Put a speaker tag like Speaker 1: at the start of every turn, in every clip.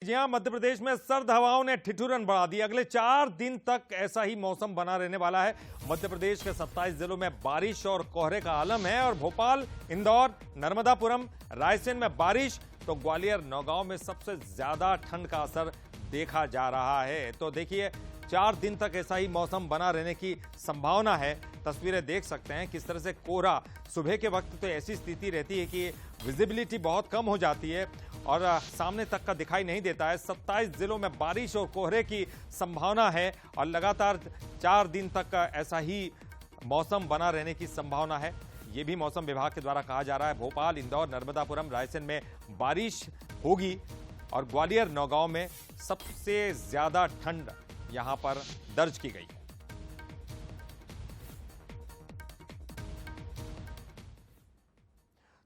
Speaker 1: जी हां, मध्य प्रदेश में सर्द हवाओं ने ठिठुरन बढ़ा दी। अगले 4 दिन तक ऐसा ही मौसम बना रहने वाला है। मध्य प्रदेश के 27 जिलों में बारिश और कोहरे का आलम है और भोपाल, इंदौर, नर्मदापुरम, रायसेन में बारिश तो ग्वालियर, नौगांव में सबसे ज्यादा ठंड का असर देखा जा रहा है। तो देखिए 4 दिन तक ऐसा ही मौसम बना रहने की संभावना है। तस्वीरें देख सकते हैं किस तरह से कोहरा, सुबह के वक्त तो ऐसी स्थिति रहती है कि विजिबिलिटी बहुत कम हो जाती है और सामने तक का दिखाई नहीं देता है। 27 जिलों में बारिश और कोहरे की संभावना है और लगातार 4 दिन तक ऐसा ही मौसम बना रहने की संभावना है। ये भी मौसम विभाग के द्वारा कहा जा रहा है। भोपाल, इंदौर, नर्मदापुरम, रायसेन में बारिश होगी और ग्वालियर, नौगांव में सबसे ज्यादा ठंड यहां पर दर्ज की गई।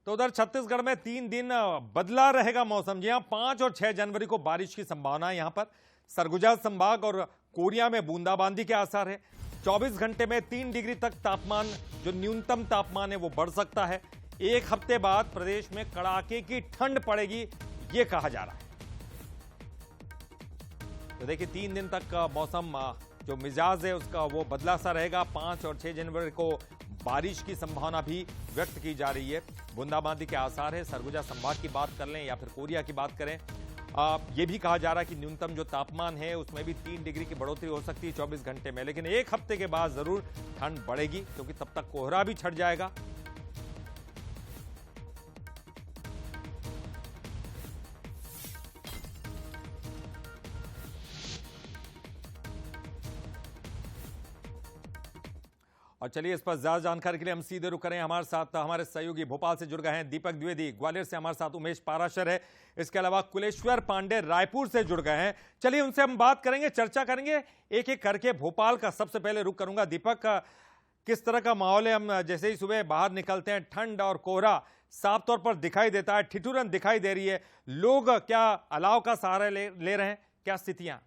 Speaker 1: तो उधर छत्तीसगढ़ में 3 दिन बदला रहेगा मौसम। जी हां, 5 और 6 जनवरी को बारिश की संभावना है। यहां पर सरगुजा संभाग और कोरिया में बूंदाबांदी के आसार है। 24 घंटे में 3 डिग्री तक तापमान, जो न्यूनतम तापमान है, वो बढ़ सकता है। एक हफ्ते बाद प्रदेश में कड़ाके की ठंड पड़ेगी, ये कहा जा रहा है। तो देखिए 3 दिन तक मौसम जो मिजाज है उसका वो बदला सा रहेगा। 5 और 6 जनवरी को बारिश की संभावना भी व्यक्त की जा रही है। बूंदाबांदी के आसार है। सरगुजा संभाग की बात कर लें या फिर कोरिया की बात करें, यह भी कहा जा रहा है कि न्यूनतम जो तापमान है उसमें भी 3 डिग्री की बढ़ोतरी हो सकती है 24 घंटे में। लेकिन एक हफ्ते के बाद जरूर ठंड बढ़ेगी क्योंकि तब तक कोहरा भी छट जाएगा। और चलिए इस पर ज्यादा जानकारी के लिए हम सीधे रुक करें। हमारे साथ हमारे सहयोगी भोपाल से जुड़ गए हैं दीपक द्विवेदी, ग्वालियर से हमारे साथ उमेश पाराशर है, इसके अलावा कुलेश्वर पांडे रायपुर से जुड़ गए हैं। चलिए उनसे हम बात करेंगे, चर्चा करेंगे एक एक करके। भोपाल का सबसे पहले रुक करूंगा। दीपक, किस तरह का माहौल है? हम जैसे ही सुबह बाहर निकलते हैं ठंड और कोहरा साफ तौर पर दिखाई देता है, ठिठुरन दिखाई दे रही है। लोग क्या अलाव का सहारा ले रहे हैं? क्या स्थितियां?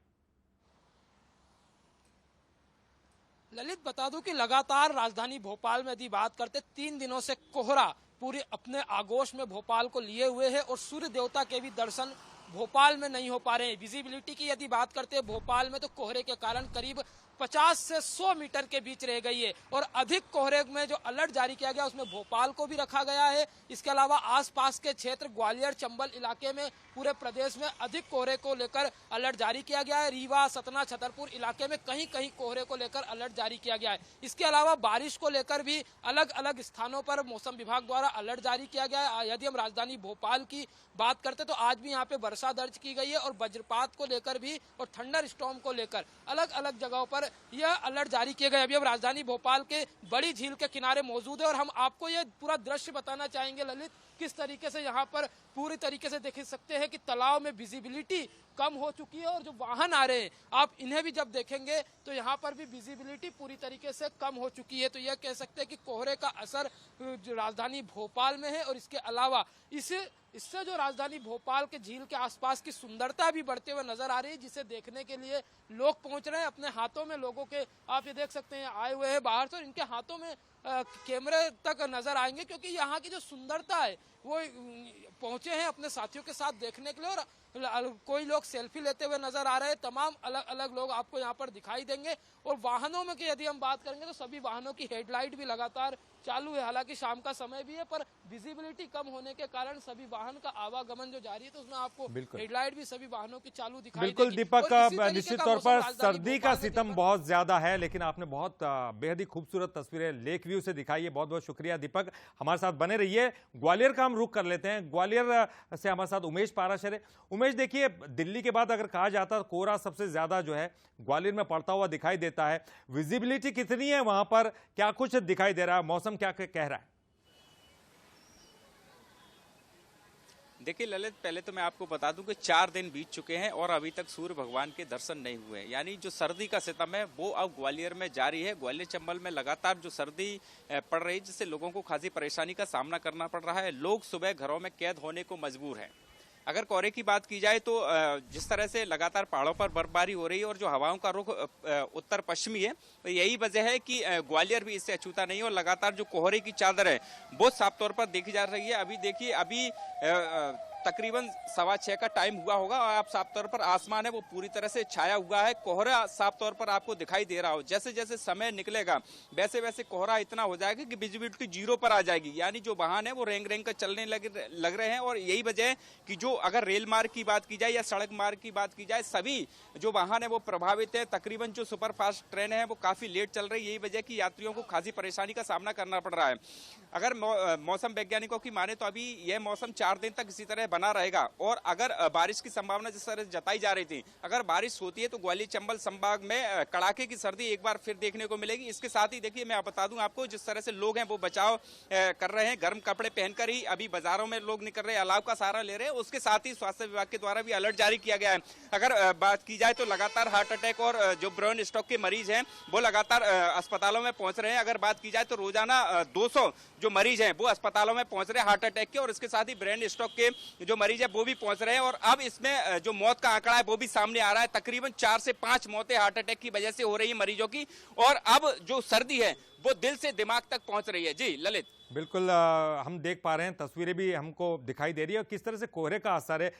Speaker 2: ललित, बता दूं कि लगातार राजधानी भोपाल में यदि बात करते 3 दिनों से कोहरा पूरे अपने आगोश में भोपाल को लिए हुए है और सूर्य देवता के भी दर्शन भोपाल में नहीं हो पा रहे हैं। विजिबिलिटी की यदि बात करते हैं भोपाल में तो कोहरे के कारण करीब 50 से 100 मीटर के बीच रह गई है और अधिक कोहरे में जो अलर्ट जारी किया गया उसमें भोपाल को भी रखा गया है। इसके अलावा आसपास के क्षेत्र ग्वालियर, चंबल इलाके में पूरे प्रदेश में अधिक कोहरे को लेकर अलर्ट जारी किया गया है। रीवा, सतना, छतरपुर इलाके में कहीं कहीं कोहरे को लेकर अलर्ट जारी किया गया है। इसके अलावा बारिश को लेकर भी अलग अलग स्थानों पर मौसम विभाग द्वारा अलर्ट जारी किया गया है। यदि हम राजधानी भोपाल की बात करते तो आज भी यहाँ पे वर्षा दर्ज की गई है और वज्रपात को लेकर भी और थंडर स्टॉर्म को लेकर अलग अलग जगहों पर यह अलर्ट जारी किए गए। अभी हम राजधानी भोपाल के बड़ी झील के किनारे मौजूद है और हम आपको यह पूरा दृश्य बताना चाहेंगे ललित, किस तरीके से यहाँ पर पूरी तरीके से देख सकते हैं कि तालाब में विजिबिलिटी कम हो चुकी है और जो वाहन आ रहे हैं आप इन्हें भी जब देखेंगे तो यहाँ पर भी विजिबिलिटी पूरी तरीके से कम हो चुकी है। तो यह कह सकते हैं कि कोहरे का असर जो राजधानी भोपाल में है और इसके अलावा इससे जो राजधानी भोपाल के झील के आसपास की सुंदरता भी बढ़ते हुए नजर आ रही है, जिसे देखने के लिए लोग पहुंच रहे हैं। अपने हाथों में लोगों के आप ये देख सकते हैं आए हुए हैं बाहर से और इनके हाथों में कैमरे तक नजर आएंगे क्योंकि यहाँ की जो सुंदरता है वो पहुंचे हैं अपने साथियों के साथ देखने के लिए और कोई लोग सेल्फी लेते हुए नजर आ रहे हैं। तमाम अलग अलग लोग आपको यहाँ पर दिखाई देंगे और वाहनों में की यदि हम बात करेंगे तो सभी वाहनों की हेडलाइट भी लगातार चालू है। हालांकि शाम का समय भी है पर विजिबिलिटी कम होने के कारण सभी वाहन का आवागमन जो जारी है तो उसमें आपको हेडलाइट भी सभी वाहनों की चालू दिखाई
Speaker 1: बिल्कुल दीपक, निश्चित तौर पर सर्दी का सितम बहुत ज्यादा है लेकिन आपने बहुत बेहद ही खूबसूरत तस्वीरें लेक व्यू से दिखाई है। बहुत बहुत शुक्रिया दीपक, हमारे साथ बने रहिए। ग्वालियर का हम रुख कर लेते हैं। ग्वालियर से हमारे साथ उमेश पाराशर है। उमेश, देखिए दिल्ली के बाद अगर कहा जाता है कोहरा सबसे ज्यादा जो है ग्वालियर में पड़ता हुआ दिखाई देता है। विजिबिलिटी कितनी है वहां पर, क्या कुछ दिखाई दे रहा है, मौसम क्या कह रहा है?
Speaker 3: देखिए ललित, पहले तो मैं आपको बता दूं कि 4 दिन बीत चुके हैं और अभी तक सूर्य भगवान के दर्शन नहीं हुए। यानी जो सर्दी का सितम है वो अब ग्वालियर में जारी है। ग्वालियर चंबल में लगातार जो सर्दी पड़ रही है जिससे लोगों को खासी परेशानी का सामना करना पड़ रहा है। लोग सुबह घरों में कैद होने को मजबूर हैं। अगर कोहरे की बात की जाए तो जिस तरह से लगातार पहाड़ों पर बर्फबारी हो रही है और जो हवाओं का रुख उत्तर पश्चिमी है, तो यही वजह है कि ग्वालियर भी इससे अछूता नहीं है और लगातार जो कोहरे की चादर है वो साफ तौर पर देखी जा रही है। अभी देखिए, अभी तकरीबन 6:15 का टाइम हुआ होगा और आप साफ तौर पर आसमान है वो पूरी तरह से छाया हुआ है। कोहरा साफ तौर पर आपको दिखाई दे रहा हो। जैसे जैसे समय निकलेगा वैसे वैसे कोहरा इतना हो जाएगा कि विजिबिलिटी 0 पर आ जाएगी, यानी जो वाहन है वो रेंग रेंग कर चलने लग रहे हैं। और यही वजह है कि जो अगर रेल मार्ग की बात की जाए या सड़क मार्ग की बात की जाए, सभी जो वाहन है वो प्रभावित है। तकरीबन जो सुपरफास्ट ट्रेन है वो काफी लेट चल रही है। यही वजह कि यात्रियों को खासी परेशानी का सामना करना पड़ रहा है। अगर मौसम वैज्ञानिकों की माने तो अभी यह मौसम 4 दिन तक इसी तरह बना रहेगा। और अगर बारिश की संभावना जिस तरह जताई जा रही थी, अगर बारिश होती है तो ग्वालियर चंबल संभाग में कड़ाके की सर्दी एक बार फिर देखने को मिलेगी। इसके साथ ही देखिए मैं बता दूं आपको, जिस तरह से लोग हैं वो बचाव कर रहे हैं, गर्म कपड़े पहनकर ही अभी बाजारों में लोग निकल रहे हैं, अलाव का सहारा ले रहे हैं। उसके साथ ही स्वास्थ्य विभाग के द्वारा भी अलर्ट जारी किया गया है। अगर बात की जाए तो लगातार हार्ट अटैक और जो ब्रेन स्ट्रोक के मरीज हैं वो लगातार अस्पतालों में पहुंच रहे हैं। अगर बात की जाए तो रोजाना 200 जो मरीज हैं वो अस्पतालों में पहुंच रहे हैं हार्ट अटैक के, और इसके साथ ही ब्रेन स्ट्रोक के जो मरीज है वो भी पहुंच रहे हैं। और अब इसमें जो मौत का आंकड़ा है वो भी सामने आ रहा है। तकरीबन 4 से 5 मौतें हार्ट अटैक की वजह से हो रही है मरीजों की। और अब जो सर्दी है वो दिल से दिमाग तक पहुंच रही है। जी ललित,
Speaker 1: बिल्कुल हम देख पा रहे हैं, तस्वीरें भी हमको दिखाई दे रही है और किस तरह से कोहरे का असर है,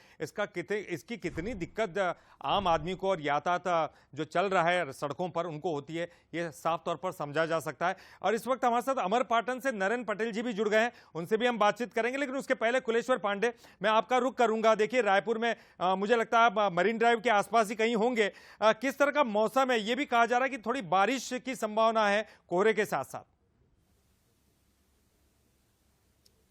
Speaker 1: इसकी कितनी दिक्कत आम आदमी को और यातायात जो चल रहा है सड़कों पर उनको होती है, ये साफ तौर पर समझा जा सकता है। और इस वक्त हमारे साथ अमरपाटन से नरेंद्र पटेल जी भी जुड़ गए हैं, उनसे भी हम बातचीत करेंगे। लेकिन उसके पहले कुलेश्वर पांडे, मैं आपका रुख करूंगा। देखिए रायपुर में मुझे लगता है आप मरीन ड्राइव के आसपास ही कहीं होंगे। किस तरह का मौसम है, ये भी कहा जा रहा है कि थोड़ी बारिश की संभावना है कोहरे के साथ साथ।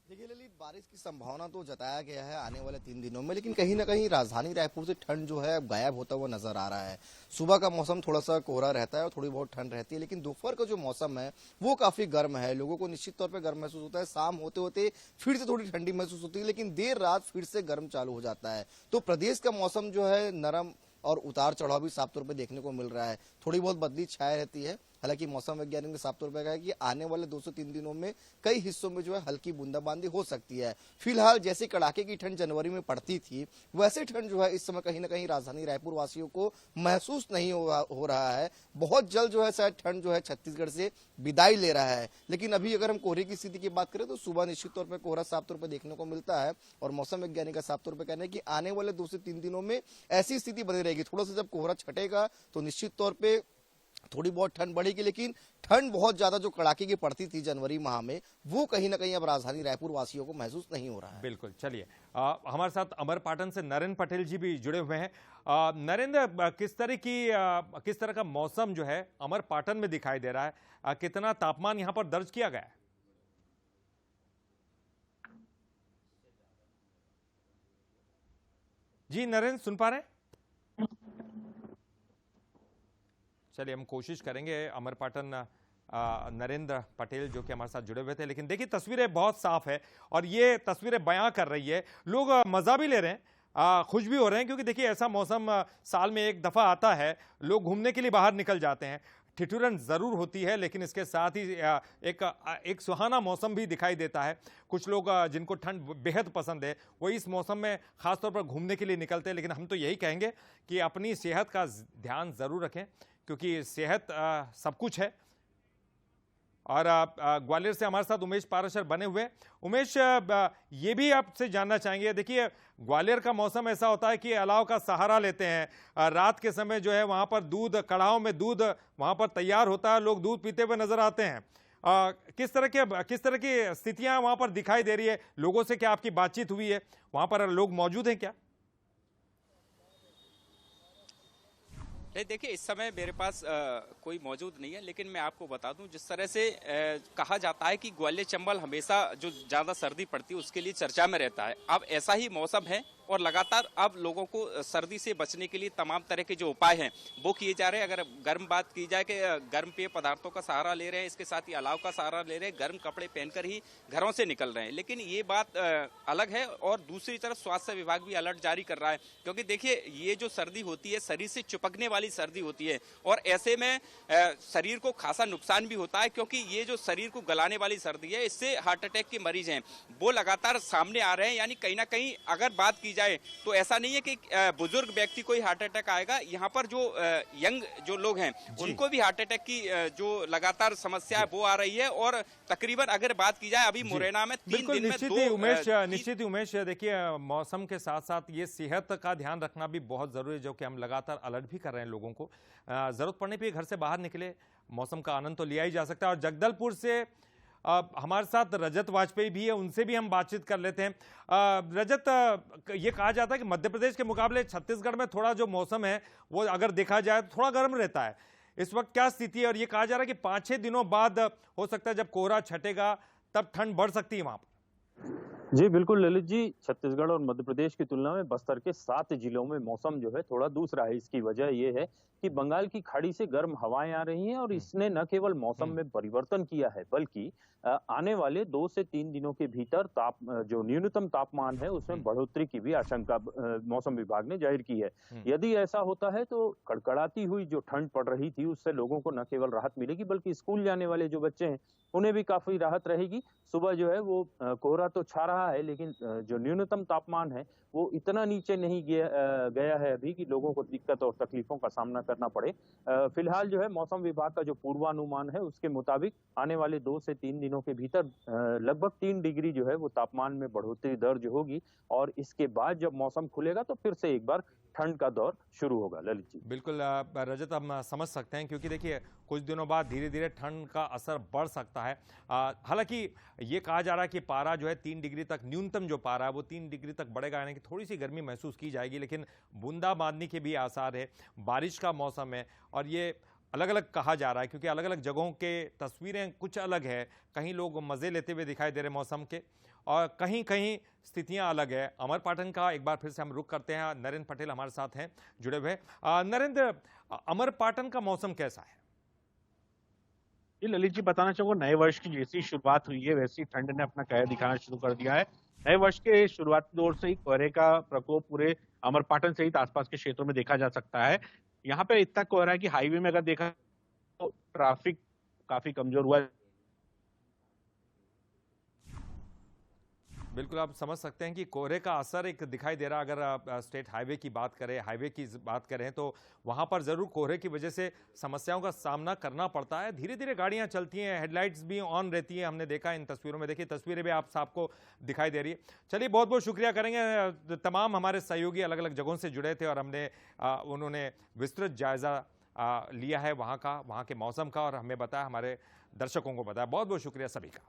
Speaker 4: देखिए ललित, बारिश की संभावना तो जताया गया है आने वाले 3 दिनों में, लेकिन कहीं ना कहीं राजधानी रायपुर से ठंड जो है गायब होता हुआ नजर आ रहा है। सुबह का मौसम थोड़ा सा कोहरा रहता है और थोड़ी बहुत ठंड रहती है, लेकिन दोपहर का जो मौसम है वो काफी गर्म है। लोगों को निश्चित तौर पर गर्म महसूस होता है। शाम होते होते फिर से थोड़ी ठंडी महसूस होती है, लेकिन देर रात फिर से गर्म चालू हो जाता है। तो प्रदेश का मौसम जो है नरम और उतार चढ़ाव भी साफ तौर पर देखने को मिल रहा है। थोड़ी बहुत बदली छाया रहती है। हालांकि मौसम वैज्ञानिक ने साफ तौर पर कहा है कि आने वाले 2 से 3 दिनों में कई हिस्सों में जो है हल्की बूंदाबांदी हो सकती है। फिलहाल जैसे कड़ाके की ठंड जनवरी में पड़ती थी, वैसे ठंड जो है इस समय कहीं ना कहीं राजधानी रायपुर वासियों को महसूस नहीं हो रहा है। बहुत जल्द जो है शायद ठंड जो है छत्तीसगढ़ से विदाई ले रहा है। लेकिन अभी अगर हम कोहरे की स्थिति की बात करें तो सुबह निश्चित तौर पर कोहरा साफ तौर पर देखने को मिलता है। और मौसम वैज्ञानिक का साफ तौर पर कहना है कि आने वाले 2 से 3 दिनों में ऐसी स्थिति बनी रहेगी। थोड़ा सा जब कोहरा छटेगा तो निश्चित तौर पर थोड़ी बहुत ठंड बढ़ेगी, लेकिन ठंड बहुत ज्यादा जो कड़ाके की पड़ती थी जनवरी माह में, वो कहीं ना कहीं अब राजधानी रायपुर वासियों को महसूस नहीं हो रहा है।
Speaker 1: बिल्कुल, चलिए हमारे साथ अमरपाटन से नरेंद्र पटेल जी भी जुड़े हुए हैं। नरेंद्र, किस तरह का मौसम जो है अमरपाटन में दिखाई दे रहा है, कितना तापमान यहां पर दर्ज किया गया है? जी नरेंद्र, सुन पा रहे हैं? चलिए हम कोशिश करेंगे। अमरपाटन नरेंद्र पटेल जो कि हमारे साथ जुड़े हुए थे। लेकिन देखिए तस्वीरें बहुत साफ है और ये तस्वीरें बयां कर रही है। लोग मजा भी ले रहे हैं, खुश भी हो रहे हैं, क्योंकि देखिए ऐसा मौसम साल में एक दफा आता है। लोग घूमने के लिए बाहर निकल जाते हैं। ठिठुरन जरूर होती है, लेकिन इसके साथ ही एक सुहाना मौसम भी दिखाई देता है। कुछ लोग जिनको ठंड बेहद पसंद है वो इस मौसम में खासतौर पर घूमने के लिए निकलते हैं। लेकिन हम तो यही कहेंगे कि अपनी सेहत का ध्यान जरूर रखें, क्योंकि सेहत सब कुछ है। और ग्वालियर से हमारे साथ उमेश पाराशर बने हुए। उमेश, ये भी आपसे जानना चाहेंगे, देखिए ग्वालियर का मौसम ऐसा होता है कि अलाव का सहारा लेते हैं। रात के समय जो है वहां पर दूध, कड़ाहों में दूध वहां पर तैयार होता है, लोग दूध पीते हुए नजर आते हैं। किस तरह की स्थितियां वहां पर दिखाई दे रही है? लोगों से क्या आपकी बातचीत हुई है? वहां पर लोग मौजूद हैं क्या?
Speaker 3: देखिए इस समय मेरे पास कोई मौजूद नहीं है, लेकिन मैं आपको बता दूं, जिस तरह से कहा जाता है कि ग्वालियर चंबल हमेशा जो ज्यादा सर्दी पड़ती है उसके लिए चर्चा में रहता है। अब ऐसा ही मौसम है और लगातार अब लोगों को सर्दी से बचने के लिए तमाम तरह के जो उपाय हैं वो किए जा रहे हैं। अगर गर्म बात की जाए कि गर्म पेय पदार्थों का सहारा ले रहे हैं, इसके साथ ही अलाव का सहारा ले रहे हैं, गर्म कपड़े पहनकर ही घरों से निकल रहे हैं। लेकिन ये बात अलग है। और दूसरी तरफ स्वास्थ्य विभाग भी अलर्ट जारी कर रहा है, क्योंकि देखिए ये जो सर्दी होती है शरीर से चिपकने वाली सर्दी होती है और ऐसे में शरीर को खासा नुकसान भी होता है, क्योंकि ये जो शरीर को गलाने वाली सर्दी है इससे हार्ट अटैक के मरीज हैं वो लगातार सामने आ रहे हैं। यानी कहीं ना कहीं अगर बात की जाए तो ऐसा नहीं है कि बुजुर्ग व्यक्ति को ही हार्ट अटैक आएगा, यहाँ पर जो यंग जो लोग हैं उनको भी हार्ट अटैक की जो लगातार समस्या है वो आ रही है। और तकरीबन अगर बात की जाए अभी मुरैना में 3 दिन में
Speaker 1: निश्चित ही उमेश, देखिए मौसम के साथ साथ ये सेहत का ध्यान रखना भी बहुत जरूरी है, जो कि हम लगातार अलर्ट भी कर रहे हैं लोगों को। जरूरत पड़ने पे घर से बाहर निकले, मौसम का आनंद तो लिया ही जा सकता है। और जगदलपुर से हमारे साथ रजत वाजपेयी भी है, उनसे भी हम बातचीत कर लेते हैं। रजत, ये कहा जाता है कि मध्य प्रदेश के मुकाबले छत्तीसगढ़ में थोड़ा जो मौसम है वो अगर देखा जाए तो थोड़ा गर्म रहता है। इस वक्त क्या स्थिति है? और ये कहा जा रहा है कि 5-6 दिनों बाद हो सकता है जब कोहरा छटेगा तब ठंड बढ़ सकती है वहां पर।
Speaker 5: जी बिल्कुल ललित जी, छत्तीसगढ़ और मध्य प्रदेश की तुलना में बस्तर के 7 जिलों में मौसम जो है थोड़ा दूसरा है। इसकी वजह यह है कि बंगाल की खाड़ी से गर्म हवाएं आ रही हैं और इसने न केवल मौसम में परिवर्तन किया है बल्कि आने वाले 2 से 3 दिनों के भीतर जो न्यूनतम तापमान है उसमें बढ़ोतरी की भी आशंका मौसम विभाग ने जाहिर की है। यदि ऐसा होता है तो कड़कड़ाती हुई जो ठंड पड़ रही थी उससे लोगों को न केवल राहत मिलेगी बल्कि स्कूल जाने वाले जो बच्चे हैं उन्हें भी काफी राहत रहेगी। सुबह जो है वो कोहरा तो छा रहा है लेकिन जो न्यूनतम तापमान है वो इतना नीचे नहीं गया है अभी कि लोगों को दिक्कत और तकलीफों का सामना करना पड़े। फिलहाल जो है मौसम विभाग का जो पूर्वानुमान है उसके मुताबिक आने वाले 2 से 3 दिनों के भीतर लगभग 3 डिग्री जो है वो तापमान में बढ़ोतरी दर्ज होगी और इसके बाद जब मौसम खुलेगा तो फिर से एक बार ठंड का दौर शुरू होगा। ललित जी
Speaker 1: बिल्कुल रजत, हम समझ सकते हैं क्योंकि देखिए कुछ दिनों बाद धीरे धीरे ठंड का असर बढ़ सकता है। हालांकि ये कहा जा रहा है कि पारा जो है 3 डिग्री तक, न्यूनतम जो पारा है वो 3 डिग्री तक बढ़ेगा, यानी कि थोड़ी सी गर्मी महसूस की जाएगी, लेकिन बूंदाबांदी के भी आसार है, बारिश का मौसम है। और ये अलग अलग कहा जा रहा है क्योंकि अलग अलग जगहों के तस्वीरें कुछ अलग है, कहीं लोग मजे लेते हुए दिखाई दे रहे मौसम के और कहीं कहीं स्थितियां अलग है। अमरपाटन का एक बार फिर से हम रुख करते हैं, नरेंद्र पटेल हमारे साथ हैं जुड़े हुए। नरेंद्र, अमरपाटन का मौसम कैसा है?
Speaker 6: जी ललित जी, बताना चाहूंगा नए वर्ष की जैसी शुरुआत हुई है वैसी ठंड ने अपना कहर दिखाना शुरू कर दिया है। नए वर्ष के शुरुआती दौर से ही कोहरे का प्रकोप पूरे अमरपाटन सहित आसपास के क्षेत्रों में देखा जा सकता है। यहाँ पे इतना कोहरा है कि हाईवे में अगर देखा तो ट्रैफिक काफी कमजोर हुआ है।
Speaker 1: बिल्कुल, आप समझ सकते हैं कि कोहरे का असर एक दिखाई दे रहा है। अगर आप स्टेट हाईवे की बात करें, हाईवे की बात करें तो वहां पर जरूर कोहरे की वजह से समस्याओं का सामना करना पड़ता है। धीरे धीरे गाड़ियां चलती हैं, हेडलाइट्स भी ऑन रहती हैं, हमने देखा इन तस्वीरों में। देखिए तस्वीरें भी आप सबको दिखाई दे रही है। चलिए, बहुत बहुत शुक्रिया करेंगे, तमाम हमारे सहयोगी अलग अलग जगहों से जुड़े थे और उन्होंने विस्तृत जायजा लिया है वहाँ के मौसम का और हमें बताया, हमारे दर्शकों को बताया। बहुत बहुत शुक्रिया सभी का।